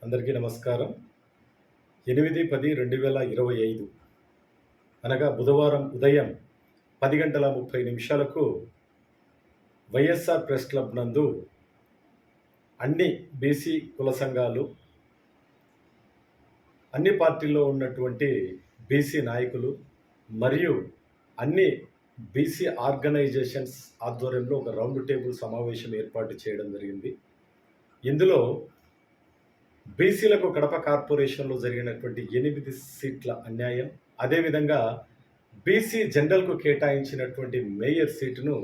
అందరికీ నమస్కారం. 8/10/2025 అనగా బుధవారం ఉదయం 10:30 వైఎస్ఆర్ ప్రెస్ క్లబ్ నందు అన్ని బీసీ కుల సంఘాలు, అన్ని పార్టీల్లో ఉన్నటువంటి బీసీ నాయకులు మరియు అన్ని బీసీ ఆర్గనైజేషన్స్ ఆధ్వర్యంలో ఒక రౌండ్ టేబుల్ సమావేశం ఏర్పాటు చేయడం జరిగింది. ఇందులో బీసీలకు కడప కార్పొరేషన్లో జరిగినటువంటి 8 సీట్ల అన్యాయం, అదేవిధంగా బీసీ జనరల్కు కేటాయించినటువంటి మేయర్ సీటును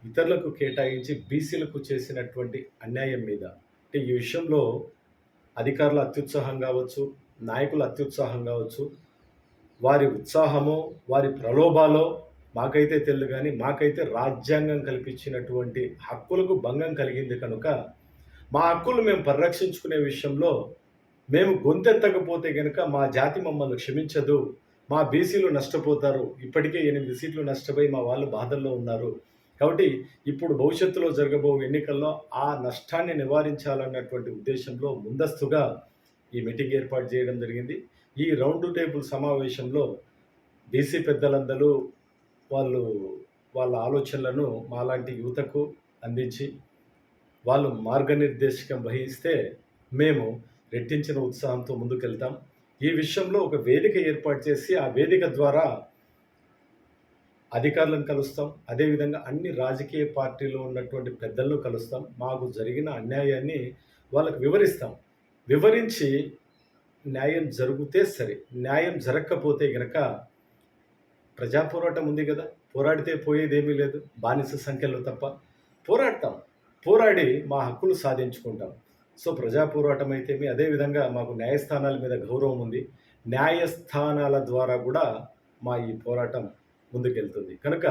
ఇతరులకు కేటాయించి బీసీలకు చేసినటువంటి అన్యాయం మీద, అంటే ఈ విషయంలో అధికారుల అత్యుత్సాహం కావచ్చు, నాయకుల అత్యుత్సాహం కావచ్చు, వారి ఉత్సాహమో వారి ప్రలోభాలో మాకైతే తెలియదు, కానీ మాకైతే రాజ్యాంగం కల్పించినటువంటి హక్కులకు భంగం కలిగింది కనుక మా హక్కులు మేము పరిరక్షించుకునే విషయంలో మేము గొంతెత్తకపోతే కనుక మా జాతి మమ్మల్ని క్షమించదు, మా బీసీలు నష్టపోతారు, ఇప్పటికే 8 సీట్లు నష్టపోయి మా వాళ్ళు బాధల్లో ఉన్నారు, కాబట్టి ఇప్పుడు భవిష్యత్తులో జరగబో ఎన్నికల్లో ఆ నష్టాన్ని నివారించాలన్నటువంటి ఉద్దేశంలో ముందస్తుగా ఈ మీటింగ్ ఏర్పాటు చేయడం జరిగింది. ఈ రౌండ్ టేబుల్ సమావేశంలో బీసీ పెద్దలందరూ వాళ్ళ ఆలోచనలను మాలాంటి యువతకు అందించి వాళ్ళు మార్గనిర్దేశకం వహిస్తే మేము రెట్టించిన ఉత్సాహంతో ముందుకెళ్తాం. ఈ విషయంలో ఒక వేదిక ఏర్పాటు చేసి ఆ వేదిక ద్వారా అధికారులను కలుస్తాం, అదేవిధంగా అన్ని రాజకీయ పార్టీలో ఉన్నటువంటి పెద్దలను కలుస్తాం, మాకు జరిగిన అన్యాయాన్ని వాళ్ళకు వివరించి న్యాయం జరిగితే సరే, న్యాయం జరగకపోతే గనక ప్రజా పోరాటం ఉంది కదా, పోరాడితే పోయేదేమీ లేదు, బానిస సంఖ్యలో తప్ప. పోరాడి మా హక్కులు సాధించుకుంటాం. సో ప్రజా పోరాటం అయితేమి, అదేవిధంగా మాకు న్యాయస్థానాల మీద గౌరవం ఉంది, న్యాయస్థానాల ద్వారా కూడా మా ఈ పోరాటం ముందుకెళ్తుంది. కనుక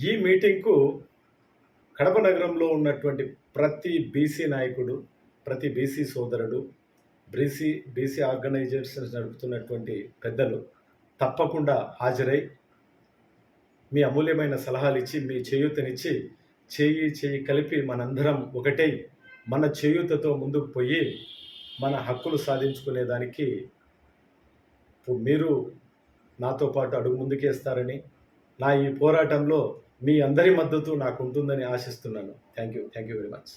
ఈ మీటింగ్కు కడప నగరంలో ఉన్నటువంటి ప్రతి బీసీ నాయకుడు, ప్రతి బీసీ సోదరుడు, బీసీ ఆర్గనైజేషన్స్ నడుపుతున్నటువంటి పెద్దలు తప్పకుండా హాజరై మీ అమూల్యమైన సలహాలు ఇచ్చి, మీ చేయూతనిచ్చి, చేయి కలిపి మనందరం ఒకటై మన చేయూతతో ముందుకు పోయి మన హక్కులు సాధించుకునేదానికి మీరు నాతో పాటు అడుగు ముందుకేస్తారని, నా ఈ పోరాటంలో మీ అందరి మద్దతు నాకు ఉంటుందని ఆశిస్తున్నాను. Thank you very much.